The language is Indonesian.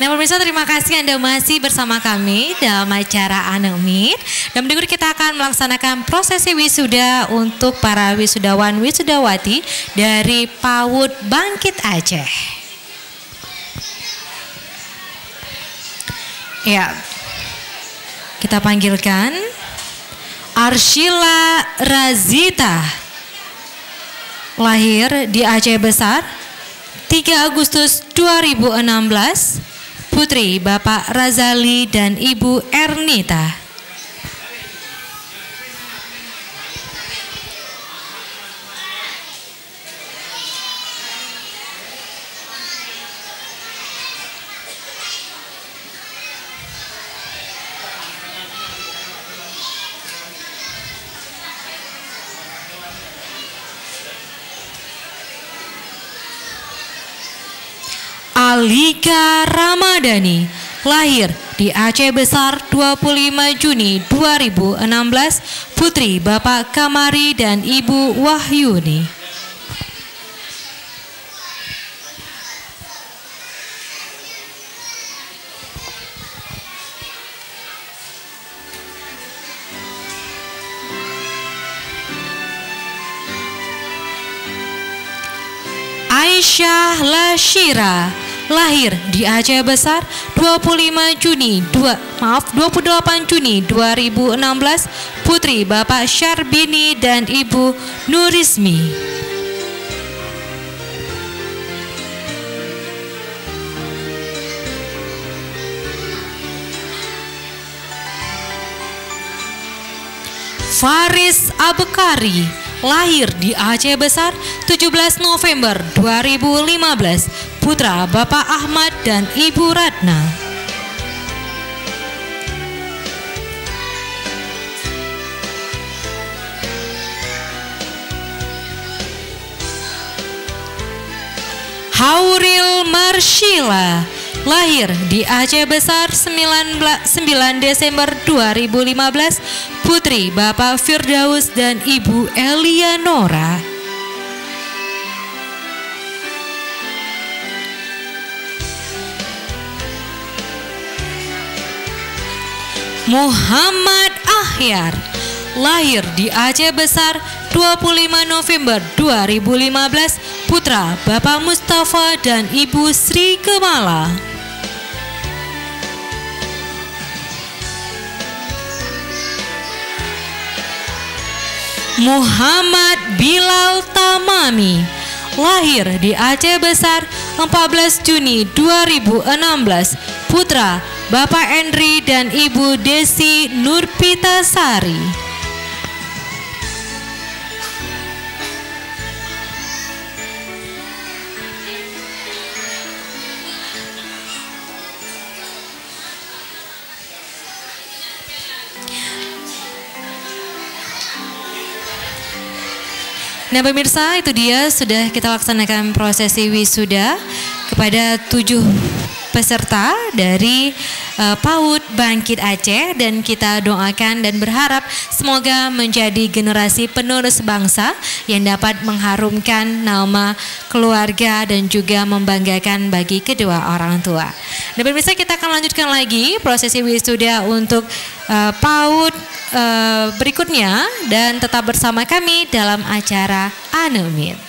Nah pemirsa, terima kasih Anda masih bersama kami dalam acara Anemit. Dan berikut kita akan melaksanakan prosesi wisuda untuk para wisudawan wisudawati dari PAUD Bangkit Aceh. Ya, kita panggilkan Arshila Razita, lahir di Aceh Besar 3 Agustus 2016, putri Bapak Razali dan Ibu Ernita. Alika Ramadhani, lahir di Aceh Besar 25 Juni 2016, putri Bapak Kamari dan Ibu Wahyuni. Aisyah Lashira, lahir di Aceh Besar 28 Juni 2016, putri Bapak Syarbini dan Ibu Nurismi. Faris Abkari, lahir di Aceh Besar 17 November 2015, putra Bapak Ahmad dan Ibu Ratna. Hauril Marshila, lahir di Aceh Besar 9 Desember 2015, putri Bapak Firdaus dan Ibu Elianora. Muhammad Ahyar, lahir di Aceh Besar 25 November 2015, putra Bapak Mustafa dan Ibu Sri Kemala. Muhammad Bilal Tamami, lahir di Aceh Besar 14 Juni 2016, putra Bapak Endri dan Ibu Desi Nurpitasari. Nah pemirsa, itu dia sudah kita laksanakan prosesi wisuda kepada 7 peserta dari PAUD Bangkit Aceh, dan kita doakan dan berharap semoga menjadi generasi penerus bangsa yang dapat mengharumkan nama keluarga dan juga membanggakan bagi kedua orang tua. Dan pemirsa, kita akan lanjutkan lagi prosesi wisuda untuk PAUD berikutnya, dan tetap bersama kami dalam acara Anemit.